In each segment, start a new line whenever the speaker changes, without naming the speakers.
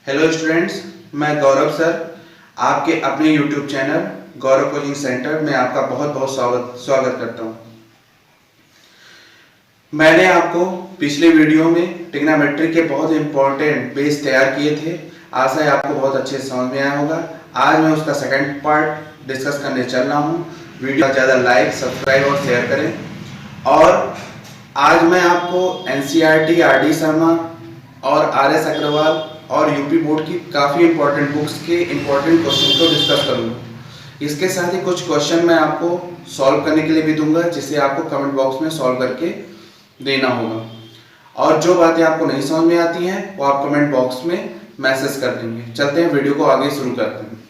Hello students, मैं गौरव sir आपके अपने यूट्यूब चैनल गौरव कोचिंग सेंटर में आपका बहुत बहुत स्वागत करता हूं। मैंने आपको पिछले वीडियो में ट्रिग्नोमेट्री के बहुत इंपॉर्टेंट बेस तैयार किए थे। आशा है आपको बहुत अच्छे से समझ में आया होगा। आज मैं उसका सेकंड पार्ट डिस्कस करने चल रहा हूं। वीडियो ज़्यादा लाइक, सब्सक्राइब और शेयर करें। और आज मैं आपको एनसीईआरटी, आर डी शर्मा और आर एस अग्रवाल और यूपी बोर्ड की काफ़ी इंपॉर्टेंट बुक्स के इंपॉर्टेंट क्वेश्चन को डिस्कस करूंगा। इसके साथ ही कुछ क्वेश्चन मैं आपको सॉल्व करने के लिए भी दूंगा, जिसे आपको कमेंट बॉक्स में सॉल्व करके देना होगा। और जो बातें आपको नहीं समझ में आती हैं वो आप कमेंट बॉक्स में मैसेज कर देंगे। चलते हैं, वीडियो को आगे शुरू करते हैं।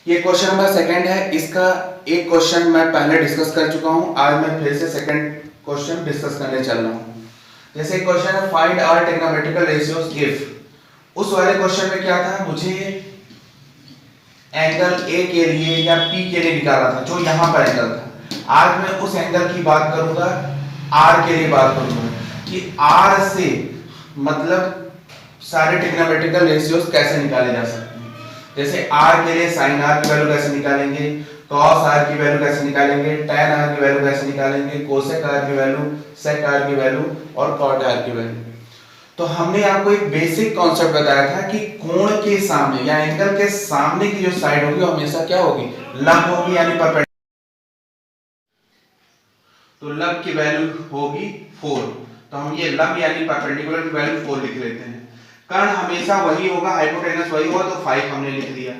ये क्वेश्चन नंबर सेकंड है। इसका एक क्वेश्चन मैं पहले डिस्कस कर चुका हूं। आज मैं फिर से सेकंड क्वेश्चन डिस्कस करने चल रहा हूं। जैसे क्वेश्चन है find are trigonometrical ratios if. उस वाले क्वेश्चन में क्या था, मुझे एंगल ए के लिए या पी के लिए निकाला था, जो यहां पर एंगल था। आज मैं उस एंगल की बात करूंगा, आर के लिए बात करूंगा कि आर से मतलब सारे ट्रिग्नोमेट्रिकल रेशियोज कैसे निकाले जा सकते हैं। जैसे आर के लिए साइन आर की वैल्यू कैसे निकालेंगे, कॉस आर की वैल्यू कैसे निकालेंगे, टेन आर की वैल्यू कैसे निकालेंगे, कोसेक आर की वैल्यू, सेक आर की वैल्यू और कॉट आर की वैल्यू। तो हमने आपको एक बेसिक कॉन्सेप्ट बताया था कि कोण के सामने या एंगल के सामने की जो साइड होगी वो हमेशा क्या होगी, लंब होगी, यानी परपेंडिकुलर। तो लंब की वैल्यू होगी 4। तो हम ये लंब यानी परपेंडिकुलर की वैल्यू 4 लिख लेते हैं। कर्ण हमेशा वही होगा, हाइपोटेनस वही होगा, तो 5 हमने लिख दिया।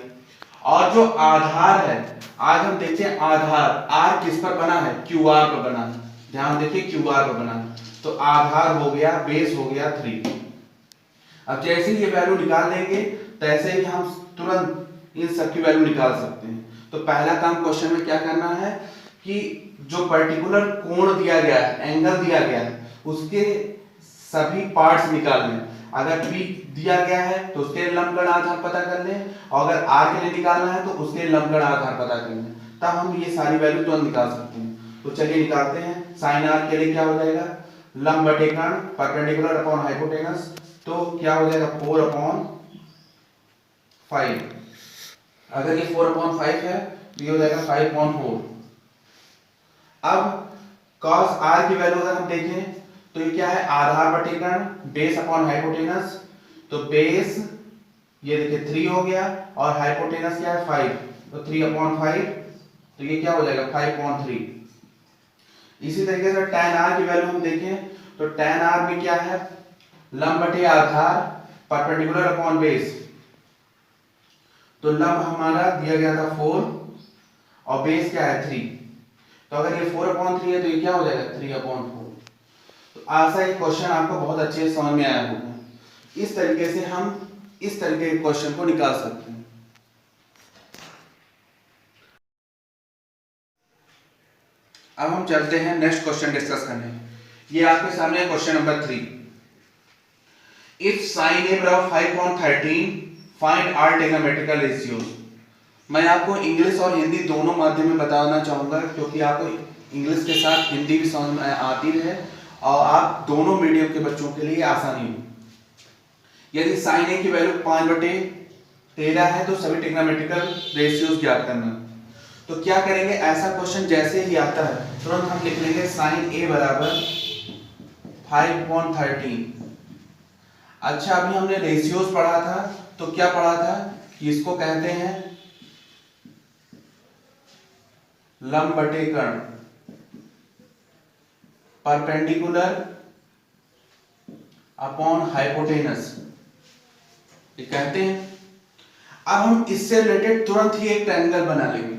और जो आधार है, आज हम देखते हैं आधार आर किस पर बना है, क्यू आर पर बना है। ध्यान देखिए, क्यू आर पर बना है। तो आधार हो गया, बेस हो गया 3। अब जैसे ही ये वैल्यू निकाल लेंगे तैसे ही हम तुरंत इन सब की वैल्यू निकाल सकते हैं। तो पहला काम क्वेश्चन में क्या करना है कि जो पर्टिकुलर कोण दिया गया है, एंगल दिया गया है, उसके सभी पार्ट्स निकालने। अगर P दिया गया है तो उसके लंबगण आधार पता कर लें, और अगर R के लिए निकालना है तो उसके लंबगण आधार पता कर लें। तब हम ये सारी वैल्यू तुरंत निकाल सकते हैं। तो चलिए निकालते हैं। साइन R के लिए क्या हो जाएगा, लंब बटे कर्ण, परपेंडिकुलर अपॉन हाइपोटेनस। तो क्या हो जाएगा 4/5। अगर ये 4/5 है तो ये हो जाएगा 5/4। अब cos r की वैल्यू अगर हम देखें तो ये क्या है, आधार बटे कर्ण, बेस अपॉन हाइपोटेनस। तो बेस ये देखिए 3 हो गया, और हाइपोटेनस क्या है 5, तो 3/5। तो ये क्या हो जाएगा 5/3। इसी तरीके से tan r की वैल्यू हम देखें तो tan r में क्या है, लंब बटे आधार, परपेंडिकुलर अपॉन बेस। तो लंब हमारा दिया गया था 4 और बेस क्या है 3। तो अगर ये 4/3 है तो ये क्या हो जाएगा 3/4। तो आशा ये क्वेश्चन आपको बहुत अच्छे से समझ में आया होगा। इस तरीके से हम इस तरीके के क्वेश्चन को निकाल सकते हैं। अब हम चलते हैं नेक्स्ट क्वेश्चन डिस्कस करने। ये आपके सामने question number 3। If sin a बराबर 5/13 फाइंड आर ट्रिग्नोमेट्रिकल रेशियोज। मैं आपको इंग्लिश और हिंदी दोनों माध्यम में बताना चाहूंगा, क्योंकि आपको इंग्लिश के साथ हिंदी भी समझ में आती रहे और आप दोनों मीडियम के बच्चों के लिए आसानी हो। यदि sin a की वैल्यू 5/13 है तो सभी ट्रिग्नोमेट्रिकल रेशियोज ज्ञात करना। तो क्या करेंगे, ऐसा क्वेश्चन जैसे ही आता है तुरंत हम लिख लेंगे sin a बराबर 5/13। अच्छा, अभी हमने रेशियोज पढ़ा था, तो क्या पढ़ा था कि इसको कहते हैं लंब बटे कर्ण, परपेंडिकुलर अपॉन हाइपोटेनस, ये कहते हैं। अब हम इससे रिलेटेड तुरंत ही एक ट्रायंगल बना लेंगे।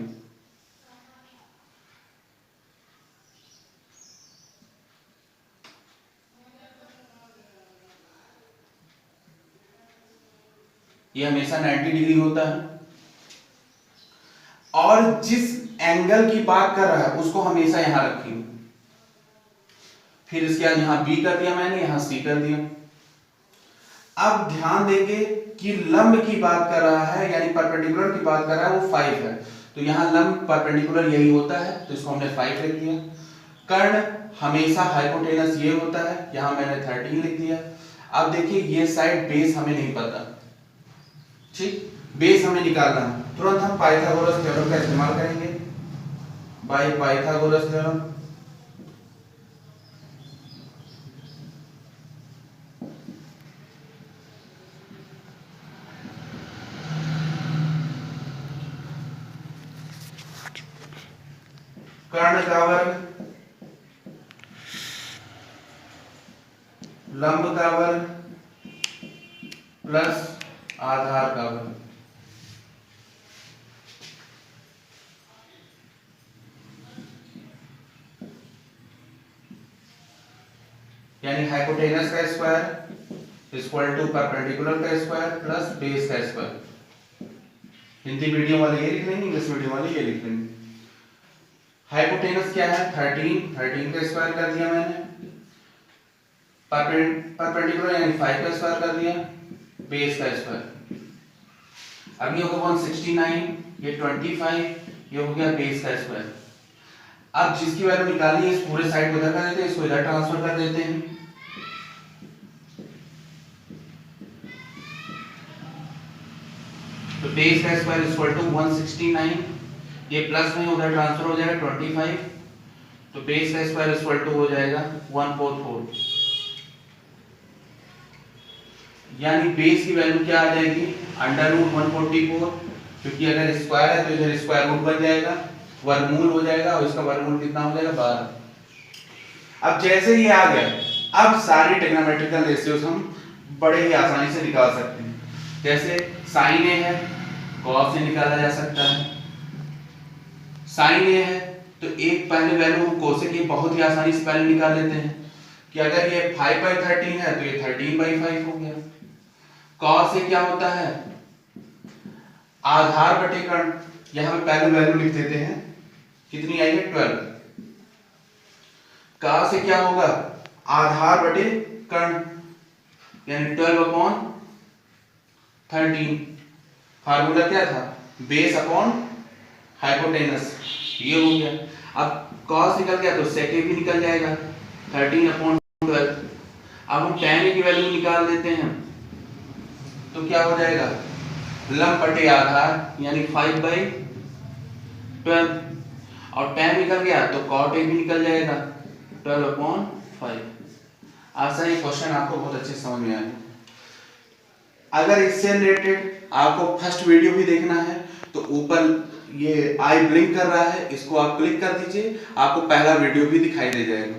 ये हमेशा 90 डिग्री होता है, और जिस एंगल की बात कर रहा है उसको हमेशा यहां रखिए। फिर इसके बाद यहां B कर दिया मैंने, यहां C कर दिया। अब ध्यान देंगे कि लंब की बात कर रहा है, यानी परपेंडिकुलर की बात कर रहा है, वो 5 है। तो यहां लंब परपेंडिकुलर यही होता है, तो इसको हमने 5 लिख दिया। कर्ण हमेशा हाइपोटेनस ये होता है, यहां मैंने 13 लिख दिया। अब देखिए ये साइड बेस हमें नहीं पता, ठीक, बेस हमें निकालना है। तुरंत हम पाइथागोरस थ्योरम का इस्तेमाल करेंगे, बाय पाइथागोरस थ्योरम। कर्ण का वर्ग लंब का वर्ग प्लस आधार का वर्ग, यानी हाइपोटेनस का स्क्वायर इक्वल टू परपेंडिकुलर का स्क्वायर प्लस बेस का स्क्वायर। हिंदी मीडियम वाले ये लिख लेंगे, इंग्लिश मीडियम वाले ये लिख लेंगे। हाइपोटेनस क्या है 13 का स्क्वायर कर दिया मैंने, परपेंडिकुलर यानी 5 का स्क्वायर कर दिया, बेस का स्क्वायर। अब ये होगा 169, ये 25, ये हो गया बेस का स्क्वायर। अब जिसकी वैल्यू निकालनी है इस पूरे साइड को इधर कर देते हैं, इसको इधर ट्रांसफर कर देते हैं। तो बेस का स्क्वायर इक्वल टू 169, ये प्लस में उधर ट्रांसफर हो जाएगा 25, तो बेस का स्क्वायर इक्वल टू हो जाएगा 144, यानी बेस की वैल्यू क्या आ जाएगी अंडर रूट 144, क्योंकि अगर स्क्वायर है तो इधर स्क्वायर रूट बन जाएगा, वर्गमूल हो जाएगा और इसका वर्गमूल कितना हो जाएगा 12। अब जैसे ये आ गया, अब सारी ट्रिग्नोमेट्रिकल रेशियोज हम बड़े ही आसानी से निकाल सकते हैं। जैसे साइन ए है कॉस से निकाला जा सकता है, साइन ए है तो एक पहले वैल्यू हम कोसेक की बहुत ही आसानी से पहले निकाल लेते हैं कि अगर ये 5/13 है तो ये 13/5 हो गया। कॉस से क्या होता है आधार बटे कर्ण, यहां पे पहले वैल्यू लिख देते हैं, कितनी आई है 12। का से क्या होगा आधार बटे कर्ण यानी 12/13। फार्मूला क्या था बेस अपॉन हाइपोटेनस, ये हो गया। अब cos निकल गया तो sec भी निकल जाएगा 13/12। अब हम tan की वैल्यू निकाल देते हैं तो क्या हो जाएगा लंब बटे आधार यानी 5/12, और tan निकल गया तो cot भी निकल जाएगा 12/5। आशा ये क्वेश्चन आपको बहुत अच्छे समझ में आया। अगर इससे रिलेटेड आपको फर्स्ट वीडियो भी देखना है तो ऊपर ये आई ब्लिंक कर रहा है, इसको आप क्लिक कर दीजिए, आपको पहला वीडियो भी दिखाई दे जाएगा।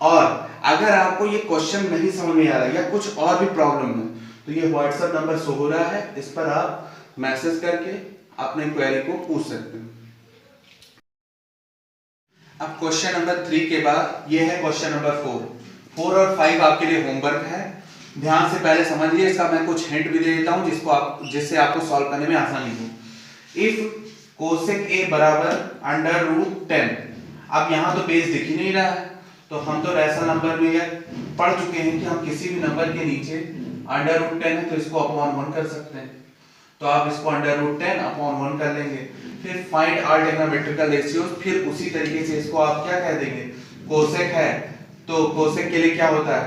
और अगर आपको ये क्वेश्चन नहीं समझ में आ रहा या कुछ और भी प्रॉब्लम है तो ये व्हाट्सएप नंबर शो हो रहा है, इस पर आप मैसेज करके अपने क्वेरी को पूछ सकते हैं। अब क्वेश्चन नंबर 3 के बाद ये है क्वेश्चन नंबर 4 और 5 आपके लिए होमवर्क है। ध्यान से पहले समझिए, इसका मैं कुछ हिंट भी दे देता हूं जिससे आपको सॉल्व करने में आसानी हो। इफ कोसेक ए बराबर अंडर रूट 10, अब यहाँ तो बेस दिख ही नहीं रहा है तो हम तो रेशनल नंबर में पढ़ चुके हैं कि हम किसी भी नंबर के नीचे अंडर रूट 10 है तो इसको अपॉन 1 कर सकते हैं, तो आप इसको अंडर रूट 10 अपॉन 1 कर लेंगे। फिर फाइंड ऑल ट्रिग्नोमेट्रिकल रेशियोज, फिर उसी तरीके से इसको आप क्या कह देंगे कोसेक है तो कोसेक के लिए क्या होता है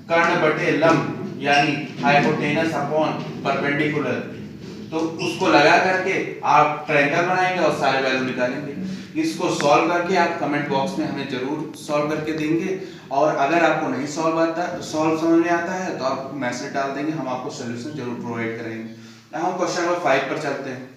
कर्ण बटे लंब यानी हाइपोटेनस अपॉन परपेंडिकुलर, तो उसको लगा करके आप ट्रायंगल बनाएंगे और सारे वैल्यू निकालेंगे। इसको सॉल्व करके आप कमेंट बॉक्स में हमें जरूर सॉल्व करके देंगे, और अगर आपको नहीं सॉल्व समझ में आता है तो आप मैसेज डाल देंगे, हम आपको सोल्यूशन जरूर प्रोवाइड करेंगे। हम क्वेश्चन नंबर 5 पर चलते हैं।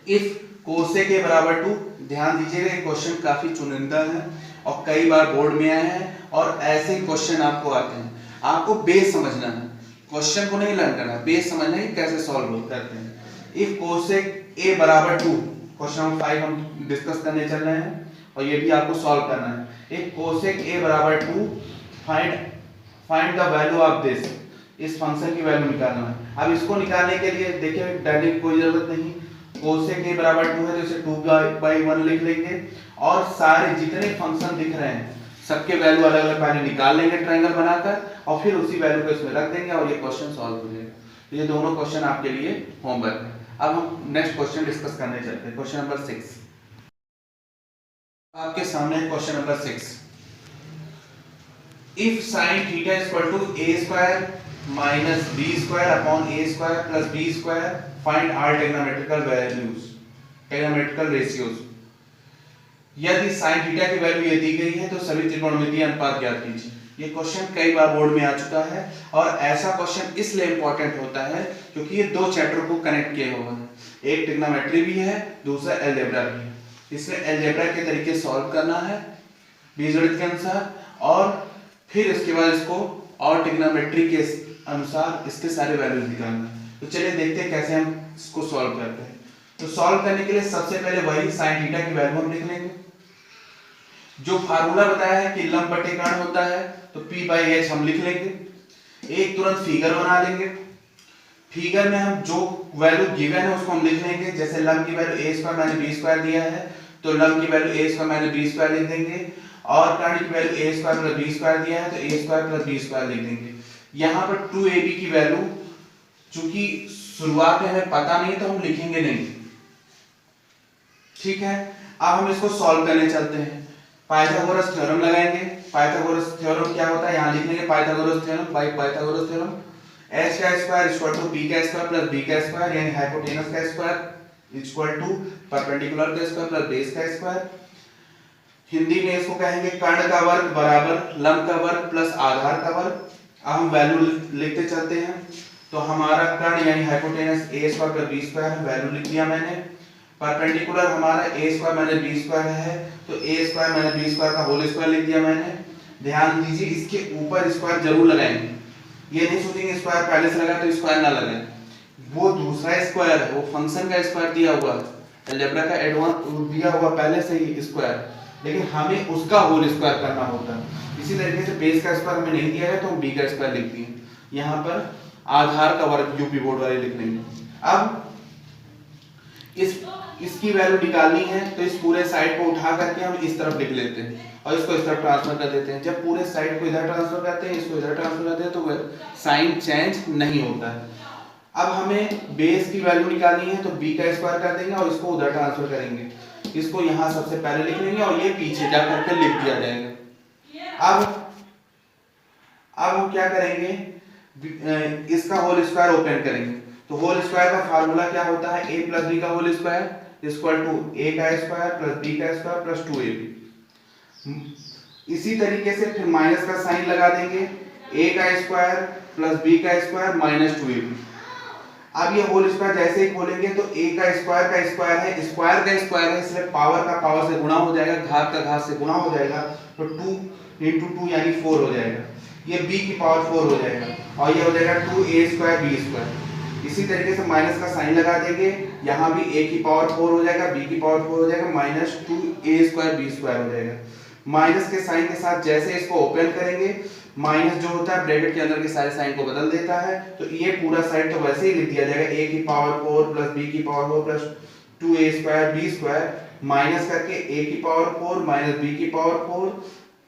इफ कोसेक ए बराबर 2, ध्यान दीजिएगा ये क्वेश्चन काफी चुनिंदा है और कई बार बोर्ड में आए हैं और ऐसे ही क्वेश्चन आपको आते हैं। आपको बेस समझना है, क्वेश्चन को नहीं लर्न करना, बेस समझना है कैसे सॉल्व करते हैं। इफ कोसेक ए बराबर 2, क्वेश्चन नंबर 5 हम डिस्कस करने चल रहे हैं और ये भी आपको सॉल्व करना है। इफ कोसेक ए बराबर 2 find the value of this, इस फंक्शन की वैल्यू निकालना है। अब इसको निकालने के लिए देखिए डायरेक्ट की कोई जरूरत नहीं, कोसेक ए बराबर 2 है तो इसे 2/1 लिख लेंगे और सारे जितने फंक्शन दिख रहे हैं सबके वैल्यू अलग अलग पहले निकाल लेंगे ट्रायंगल बनाकर और फिर उसी वैल्यू को इसमें रख देंगे और ये क्वेश्चन सॉल्व हो जाएगा। तो ये दोनों क्वेश्चन आपके लिए होमवर्क है। अब हम नेक्स्ट क्वेश्चन डिस्कस करने चलते हैं, क्वेश्चन नंबर 6। आपके सामने है question number 6। If sine theta is equal to a square minus b square upon a square plus b square, find all trigonometrical values, trigonometrical ratios. यदि साइन थीटा की value ये दी गई है तो सभी त्रिकोणमितीय अनुपात ज्ञात कीजिए। ये क्वेश्चन कई बार बोर्ड में आ चुका है और ऐसा क्वेश्चन इसलिए इंपॉर्टेंट होता है क्योंकि ये दो चैप्टर को कनेक्ट किए हुए हैं, एक ट्रिग्नोमेट्री भी है, दूसरा अलजेब्रा भी है। इसमें अलजेब्रा के तरीके सॉल्व करना है बीजगणित के अनुसार और फिर इसके बाद इसको और ट्रिग्नोमेट्री के अनुसार इसके सारे वैल्यूज निकालना है। तो चलिए देखते हैं कैसे हम इसको सॉल्व करते हैं। तो सॉल्व करने के लिए सबसे पहले वही साइन थीटा की वैल्यू हम लिख लेंगे। जो फार्मूला बताया है कि लंब बटे कर्ण होता है तो P/H हम लिख लेंगे। एक तुरंत फिगर बना लेंगे। फिगर में हम जो वैल्यू गिवन है उसको हम लिख लेंगे। जैसे लंब की value a square minus b square दिया है तो लंब की value a square minus b square लिख देंगे और कर्ण की value a square plus b square दिया है तो a square plus b square लिख देंगे। यहाँ पर 2ab की वैल्यू चूंकि शुरुआत में हमें पता नहीं तो हम लिखेंगे नहीं, ठीक है। अब हम इसको सॉल्व करने चलते हैं। पाइथागोरस थ्योरम लगाएंगे। पाइथागोरस थ्योरम क्या होता है यहाँ लिख लेंगे। Pythagoras theorem by Pythagoras theorem h का स्क्वायर इक्वल टू b का स्क्वायर प्लस b का स्क्वायर यानी हाइपोटेनस का स्क्वायर इक्वल टू परपेंडिकुलर का स्क्वायर प्लस बेस का स्क्वायर। हिंदी में इसको कहेंगे कर्ण का वर्ग बराबर लंब का वर्ग प्लस आधार का वर्ग। अब हम वैल्यू लिखते चलते हैं। तो हमारा कर्ण यानी hypotenuse a square plus b square value लिख दिया मैंने। परपेंडिकुलर हमारा a square minus b square है तो a square minus b square का होल स्क्वायर लिख दिया मैंने। ध्यान दीजिए इसके ऊपर स्क्वायर जरूर लगाएंगे, ये नहीं सोचेंगे स्क्वायर पहले से लगा तो स्क्वायर ना लगाएं। वो दूसरा स्क्वायर है, वो फंक्शन का स्क्वायर दिया हुआ है, अलजेब्रा का एडवांस दिया हुआ पहले से ही स्क्वायर, लेकिन हमें उसका होल स्क्वायर करना होता है। इसी तरीके से बेस का स्क्वायर हमें नहीं दिया है तो हम b का स्क्वायर लिख दिए। यहाँ पर आधार का वर्ग यूपी बोर्ड वाले लिख लेंगे। अब इसकी वैल्यू निकालनी है तो इस पूरे साइड को उठा करके हम इस तरफ लिख लेते हैं और इसको इस तरफ ट्रांसफर कर देते हैं। जब पूरे साइड को इधर ट्रांसफर करते हैं इसको इधर ट्रांसफर करते हैं तो साइन चेंज नहीं होता है। अब हमें बेस की वैल्यू निकालनी है तो b का स्क्वायर कर देंगे और इसको उधर ट्रांसफर करेंगे। इसको यहाँ सबसे पहले लिख लेंगे और ये पीछे जा करके लिख दिया जाएगा। अब हम क्या करेंगे, इसका होल स्क्वायर ओपन करेंगे। तो होल स्क्वायर का फार्मूला क्या होता है, a प्लस b का whole square equal to a का स्क्वायर प्लस b का स्क्वायर प्लस 2ab। इसी तरीके से फिर माइनस का साइन लगा देंगे, a का स्क्वायर प्लस b का स्क्वायर माइनस 2ab। अब ये होल स्क्वायर जैसे ही खोलेंगे तो a का स्क्वायर है, स्क्वायर का स्क्वायर है इसलिए पावर का पावर से गुणा हो जाएगा, घात का घात से गुणा हो जाएगा तो 2 into 2 यानी 4 हो जाएगा। ये b की पावर 4 हो जाएगा और ये हो जाएगा 2a स्क्वायर b स्क्वायर। इसी तरीके से माइनस का साइन लगा देंगे, यहाँ भी a की पावर 4 हो जाएगा, b की पावर 4 हो जाएगा, minus 2a square b square हो जाएगा। माइनस के साइन के साथ जैसे इसको ओपन करेंगे, माइनस जो होता है ब्रैकेट के अंदर के सारे साइन को बदल देता है तो ये पूरा साइड तो वैसे ही लिख दिया जाएगा, a की पावर 4 प्लस b की power 4 plus 2a square b square minus करके a की पावर 4 माइनस b की पावर 4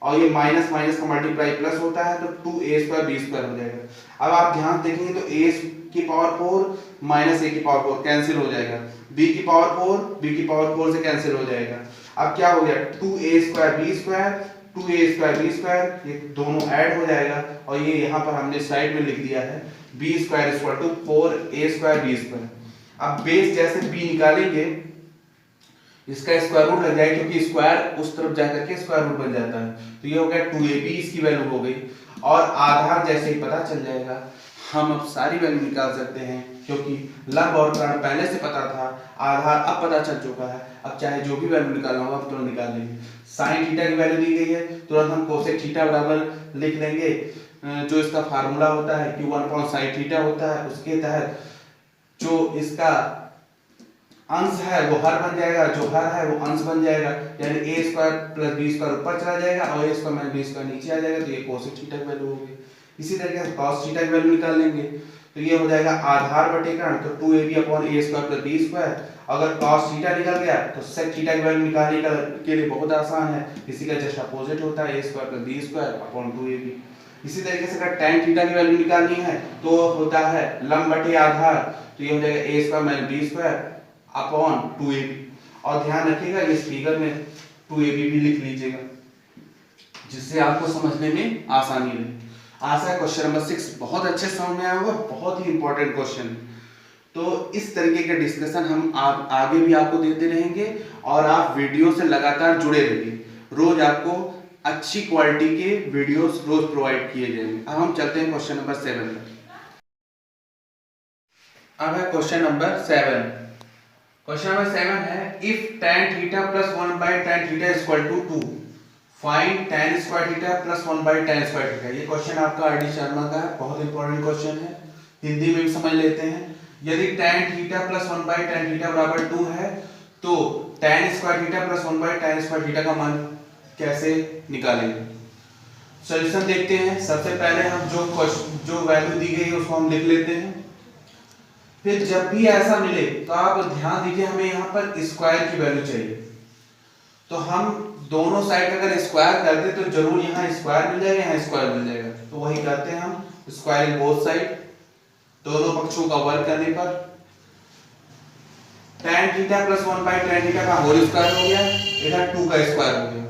और ये माइनस माइनस का मल्टीप्लाई प्लस होता है तो 2a स्क्वायर b स्क्वायर हो जाएगा। अब आप ध्यान देखेंगे तो a की पावर 4 माइनस a की पावर 4 कैंसिल हो जाएगा, b की पावर 4 b की पावर 4 से कैंसिल हो जाएगा। अब क्या हो गया 2a square b square 2a square b square, ये दोनों ऐड हो जाएगा और ये यहाँ पर हमने साइड में लिख दिया है b square equal to 4a square b square. अब बेस जैसे b निकालेंगे इसका स्क्वायर रूट लग जाएगा क्योंकि स्क्वायर उस तरफ जाकर के स्क्वायर रूट बन जाता है तो ये हो गया 2ab, इसकी वैल्यू हो गई और आधार जैसे ही पता चल जाएगा हम अब सारी वैल्यू निकाल सकते हैं क्योंकि लंब और कर्ण पहले से पता था, आधार अब पता चल चुका है। अब चाहे जो भी वैल्यू निकालना होगा अब तुरंत निकाल लेंगे। साइन थीटा की वैल्यू दी गई है, तुरंत हम कोसेक थीटा बराबर लिख लेंगे। जो इसका फार्मूला होता है q1 sin थीटा होता है, उसके तहत जो इसका अंश है वो हर बन जाएगा, जो हर है वो अंश बन जाएगा, यानी a square plus b square ऊपर चला जाएगा और a square minus b square नीचे आ जाएगा तो ये कोसेक थीटा की वैल्यू होगी। इसी तरीके से cos थीटा की वैल्यू निकाल लेंगे तो ये हो जाएगा आधार बटे कर्ण तो 2ab upon a square plus b square. अगर cos थीटा निकल गया तो sec थीटा की वैल्यू निकालने के लिए बहुत आसान है, इसी का जस्ट अपोजिट होता है a square plus b square upon 2ab। इसी तरीके से अगर tan थीटा की वैल्यू निकालनी है तो होता है लंब बटे आधार तो ये हो जाएगा a square minus b square upon 2ab। और ध्यान रखिएगा इस फिगर में 2ab भी लिख लीजिएगा। जिससे आपको समझने में आसानी रहे। आशा है क्वेश्चन नंबर 6 बहुत अच्छे समझ में आया होगा, बहुत ही इंपॉर्टेंट क्वेश्चन। तो इस तरीके के डिस्कशन हम आगे भी आपको देते रहेंगे और आप वीडियो से लगातार जुड़े रहिए। रोज आपको अच्छी क्वालिटी के वीडियोस रोज प्रोवाइड किए जाएंगे। अब हम चलते हैं क्वेश्चन नंबर 7 पर। अब है क्वेश्चन नंबर 7। क्वेश्चन नंबर 7 है if tan theta plus 1 by tan theta equal to 2 find tan square theta plus 1 by tan square theta. ये क्वेश्चन आपका आर डी शर्मा का है, बहुत इंपॉर्टेंट क्वेश्चन है, हिंदी में भी समझ लेते हैं। यदि tan theta plus 1 by tan theta बराबर 2 है तो tan square theta plus 1 by tan square theta का मान कैसे निकालेंगे। सॉल्यूशन देखते हैं। सबसे पहले हम जो वैल्यू दी गई है उसको हम लिख लेते हैं। फिर जब भी ऐसा मिले तो आप ध्यान दीजिए, हमें यहाँ पर स्क्वायर की वैल्यू चाहिए। तो हम दोनों साइड अगर स्क्वायर करते तो जरूर यहाँ स्क्वायर मिल जाएगा, यहाँ स्क्वायर मिल जाएगा। तो वही करते हैं हम, स्क्वायर इन बोथ साइड, दोनों पक्षों का वर्ग करने पर tan theta plus 1 by tan theta का होल स्क्वायर हो गया, इधर 2 का स्क्वायर हो गया।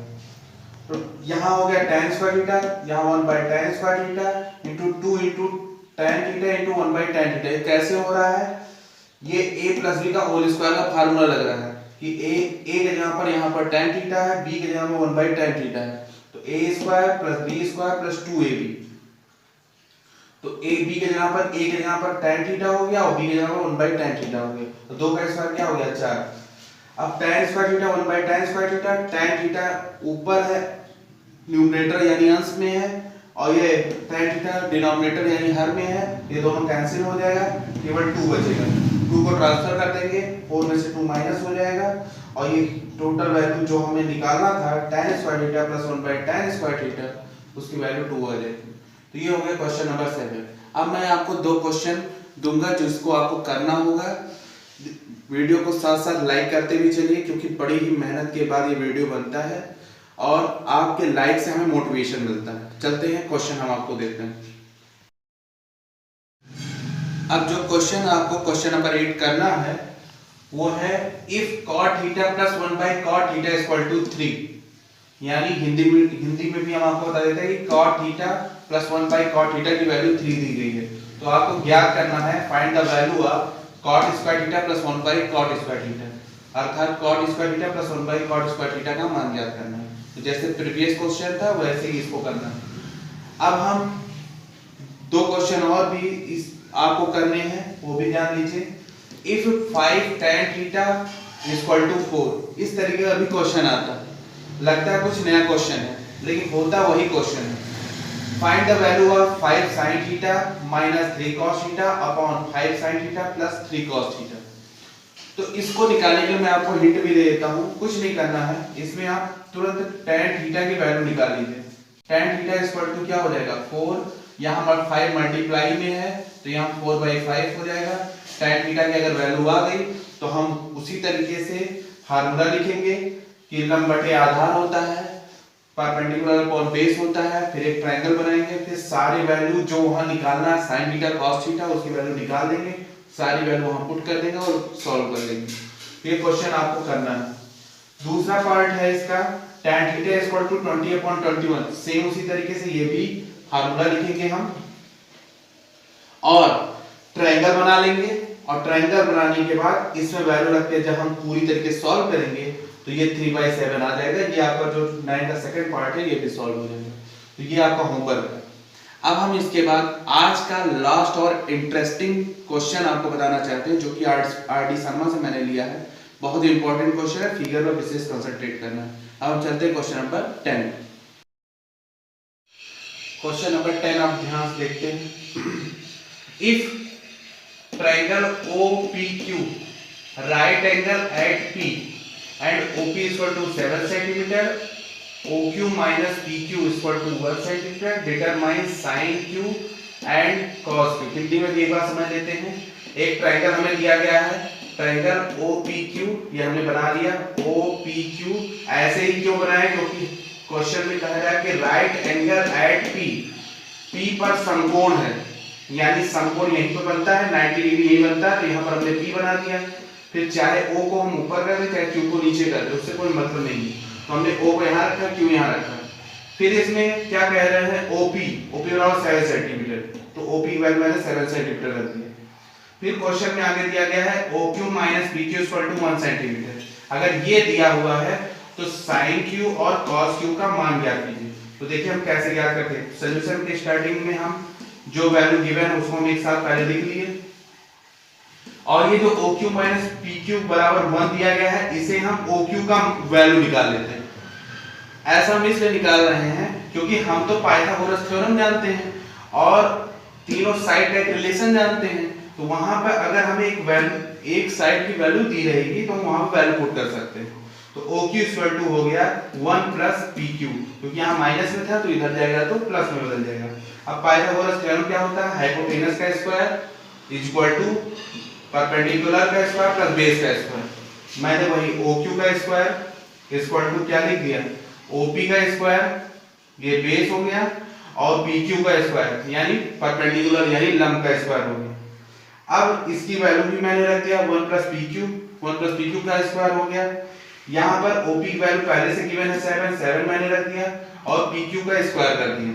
तो यहाँ हो गया tan स्क्वायर थीटा, यहाँ 1 by tan square theta into 2 into tan theta into 1 by tan theta. ये कैसे हो रहा है, ये a प्लस b का होल स्क्वायर का फार्मूला लग रहा है कि a के जगह पर यहाँ पर tan थीटा है, b के जगह पर 1 बाई tan थीटा है। तो a square plus b square plus 2ab। तो a b के जगह पर a के जगह पर tan थीटा हो गया और b के जगह पर 1 बाई tan थीटा हो गया। तो 2 का स्क्वायर क्या हो गया 4। अब tan square theta 1 by tan square theta, tan theta ऊपर है न्यूमरेटर यानी अंश में है और ये tan थीटा डिनोमिनेटर यानी हर में है। ये दोनों कैंसिल हो जाएगा, केवल 2 बचेगा। 2 को ट्रांसफर कर देंगे, 4 में से 2 माइनस हो जाएगा और ये टोटल वैल्यू जो हमें निकालना था tan square theta plus 1 by tan square theta, उसकी वैल्यू 2 आ जाएगी। तो ये हो गया क्वेश्चन नंबर 7। अब मैं आपको 2 क्वेश्चन दूंगा जिसको आपको करना होगा। वीडियो को साथ साथ लाइक करते भी चलिए, क्योंकि बड़ी ही मेहनत के बाद ये वीडियो बनता है और आपके लाइक से हमें मोटिवेशन मिलता है। चलते हैं क्वेश्चन हम आपको देते हैं। अब जो क्वेश्चन आपको क्वेश्चन नंबर 8 करना है वो है if cot theta plus 1 by cot theta equal to 3। यानी हिंदी में भी हम आपको बता देते हैं कि cot theta plus 1 by cot theta की वैल्यू 3 दी गई है। तो आपको ज्ञात करना है find the value of cot square theta plus 1 by cot square theta, अर्थात cot square theta plus 1 by cot square theta का मान ज्ञात करना है। तो जैसे प्रीवियस क्वेश्चन था वैसे ही इसको करना है। अब हम 2 क्वेश्चन और भी इस आपको करने हैं, वो भी जान लीजिए। If 5 tan theta equal to 4, इस तरीके का भी क्वेश्चन आता है, लगता है कुछ नया क्वेश्चन है लेकिन होता वही क्वेश्चन है। Find the value of 5 sin theta minus 3 cos theta upon 5 sin theta plus 3 cos theta. तो इसको निकालने के लिए मैं आपको हिंट भी दे देता हूं, कुछ नहीं करना है। इसमें आप तुरंत tan थीटा की वैल्यू निकाल लीजिए। tan थीटा इक्वल टू क्या हो जाएगा 4, यहाँ पर 5 मल्टीप्लाई में है तो यहाँ 4/5 हो जाएगा। tan थीटा की अगर वैल्यू आ गई तो हम उसी तरीके से फार्मूला लिखेंगे कि लंब बटे आधार होता है, परपेंडिकुलर अपॉन बेस होता है, फिर एक ट्रायंगल बनाएंगे, फिर सारी वैल्यू जो वहां निकालना है sin थीटा cos थीटा उसकी वैल्यू निकाल देंगे, सारी वैल्यू वहां पुट कर देंगे और सॉल्व कर लेंगे। ये क्वेश्चन आपको करना है। दूसरा पार्ट है इसका tan theta equal to 20/21, same उसी तरीके से ये भी फार्मूला लिखेंगे हम और ट्रायंगल बना लेंगे और ट्रायंगल बनाने के बाद इसमें वैल्यू रख के जब हम पूरी तरीके से सॉल्व करेंगे तो ये 3/7 आ जाएगा। ये आपका जो 9 का सेकंड पार्ट है ये भी सॉल्व हो जाएगा। तो ये आपका होमवर्क है। अब हम इसके बाद आज का लास्ट और इंटरेस्टिंग क्वेश्चन आपको बताना चाहते हैं, जो कि आर डी शर्मा से मैंने लिया है। बहुत ही इंपॉर्टेंट क्वेश्चन है, फिगर पर विशेष कंसंट्रेट करना है। अब हम चलते हैं क्वेश्चन नंबर 10। क्वेश्चन नंबर 10 आप ध्यान से देखते हैं। If triangle OPQ right angle at P and OP is equal to 7 cm, OQ minus PQ is equal to 1 cm, determine sin Q and cos Q। Hindi में भी एक बार समझ लेते हैं। एक ट्रायंगल हमें दिया गया है, ट्रायंगल OPQ, ये हमने बना लिया। OPQ ऐसे ही क्यों बनाया, क्योंकि क्वेश्चन में कहा गया कि right angle at P, P पर समकोण है, यानी समकोण यहीं पर बनता है, 90 डिग्री यही बनता है। तो यहाँ पर हमने P बना दिया। फिर चाहे O को हम ऊपर कर दें चाहे Q को नीचे कर दें, उससे कोई मतलब नहीं है। तो हमने O को यहाँ रखा, Q यहाँ रखा। फिर इसमें क्या कह रहे हैं, ओपी बराबर 7 सेंटीमीटर, तो ओपी की वैल्यू मैंने 7 सेंटीमीटर रख दी है। फिर क्वेश्चन में आगे दिया गया है OQ minus PQ equal to 1 centimetre. अगर ये दिया हुआ है तो साइन क्यू और कॉस क्यू का मान ज्ञात कीजिए। तो देखिए हम कैसे ज्ञात करते हैं, सॉल्यूशन के स्टार्टिंग में हम जो वैल्यू गिवन है उसको हम एक साथ पहले लिख लिए, और ये जो OQ माइनस PQ बराबर 1 दिया गया है इसे हम OQ का वैल्यू निकाल लेते हैं। ऐसा हम इसलिए निकाल रहे हैं क्योंकि हम तो पाइथागोरस थ्योरम जानते हैं और तीनों साइड का एक रिलेशन जानते हैं, तो वहां पर अगर हमें एक साइड की वैल्यू दी रहेगी तो हम वहां पर वैल्यू पुट कर सकते हैं। तो OQ इक्वल टू हो गया 1 प्लस PQ, क्योंकि यहाँ माइनस में था तो इधर जाएगा तो प्लस में बदल जाएगा। अब पाइथागोरस थ्योरम क्या होता है, हाइपोटेनस का स्क्वायर इक्वल टू परपेंडिकुलर का स्क्वायर प्लस बेस का स्क्वायर। मैंने वही OQ का स्क्वायर इक्वल टू क्या लिख दिया, OP का स्क्वायर, ये बेस हो गया, और PQ का स्क्वायर यानी परपेंडिकुलर यानी लंब का स्क्वायर हो गया। अब इसकी वैल्यू भी मैंने रख दिया 1 प्लस PQ का स्क्वायर हो गया। यहाँ पर OP की वैल्यू पहले से गिवन है 7 मैंने रख दिया और PQ का स्क्वायर कर दिया।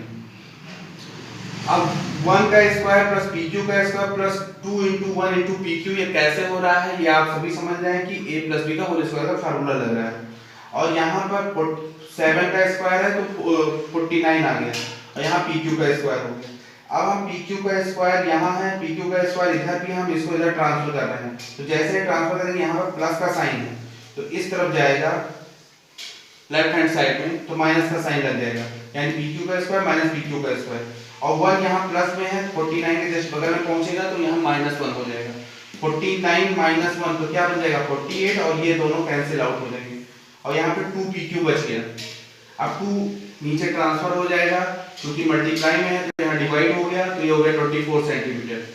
अब 1 का स्क्वायर प्लस PQ का स्क्वायर प्लस 2 × 1 × PQ, ये कैसे हो रहा है ये आप सभी समझ रहे हैं कि a + b का होल स्क्वायर का फार्मूला लग रहा है। और यहाँ पर 7 का स्क्वायर है तो 49 आ गया, और यहाँ PQ का स्क्वायर हो गया। अब हम PQ का स्क्वायर यहाँ है, PQ का स्क्वायर इधर भी, हम इसको इधर ट्रांसफर कर रहे हैं। तो जैसे ट्रांसफर करेंगे यहाँ पर प्लस का साइन है तो इस तरफ जाएगा लेफ्ट हैंड साइड में, तो माइनस का साइन लग जाएगा, यानी PQ का स्क्वायर माइनस PQ का स्क्वायर। और 1 यहाँ प्लस में है, 49 के जस्ट बगल में पहुंचेगा तो यहाँ -1 हो जाएगा। 49 माइनस 1 तो क्या बन जाएगा 48, और ये दोनों कैंसिल आउट हो जाएंगे, और यहाँ पे 2PQ बच गया। अब 2 नीचे ट्रांसफर हो जाएगा क्योंकि मल्टीप्लाई में है तो यहाँ डिवाइड हो गया, तो ये हो गया 24 सेंटीमीटर।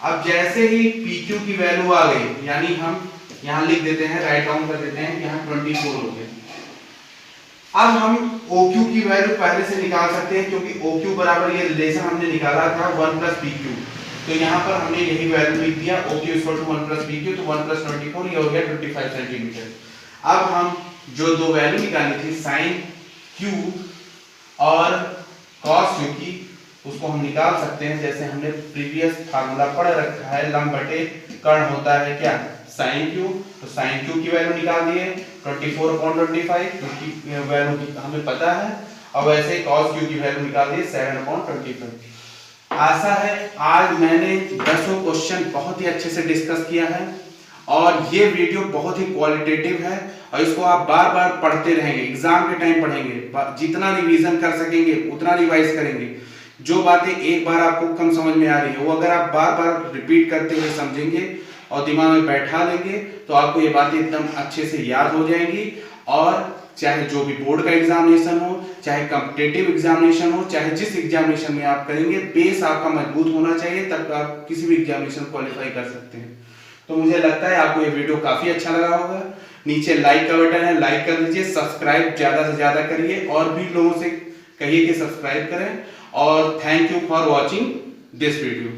अब जैसे ही PQ की वैल्यू आ गई, यानी हम यहाँ लिख देते हैं, राइट डाउन कर देते हैं, यहाँ 24 हो गया। अब हम OQ की वैल्यू पहले से निकाल सकते हैं क्योंकि OQ बराबर ये रिलेशन हमने निकाला था 1 प्लस PQ, तो यहाँ पर हमने यही वैल्यू लिख दिया OQ equal to 1 plus PQ, तो 1 प्लस 24 ये हो गया 25 सेंटीमीटर। अब हम जो दो वैल्यू निकाली थी साइन Q और कॉस Q की, उसको हम निकाल सकते हैं। जैसे हमने प्रीवियस फार्मूला पढ़ रखा है, लंब बटे कर्ण होता है क्या, साइन Q, तो साइन Q की वैल्यू निकाल दिए 24/25 क्योंकि वैल्यू हमें पता है, और वैसे ही cos Q की वैल्यू निकाल दिए 7/25। आशा है आज मैंने 10 क्वेश्चन बहुत ही अच्छे से डिस्कस किया है, और ये वीडियो बहुत ही क्वालिटेटिव है, और इसको आप बार बार पढ़ते रहेंगे, एग्जाम के टाइम पढ़ेंगे, जितना रिवीजन कर सकेंगे उतना रिवाइज करेंगे। जो बातें एक बार आपको कम समझ में आ रही है वो अगर आप बार बार रिपीट करते हुए समझेंगे और दिमाग में बैठा लेंगे तो आपको ये बातें एकदम अच्छे से याद हो जाएंगी। और चाहे जो भी बोर्ड का एग्जामिनेशन हो, चाहे कॉम्पिटिटिव एग्जामिनेशन हो, चाहे जिस एग्जामिनेशन में आप करेंगे, बेस आपका मजबूत होना चाहिए, तब आप किसी भी एग्जामिनेशन क्वालिफाई कर सकते हैं। तो मुझे लगता है आपको ये वीडियो काफी अच्छा लगा होगा। नीचे लाइक का बटन है, लाइक कर दीजिए, सब्सक्राइब ज्यादा से ज्यादा करिए, और भी लोगों से कहिए कि सब्सक्राइब करें। और thank you for watching this video.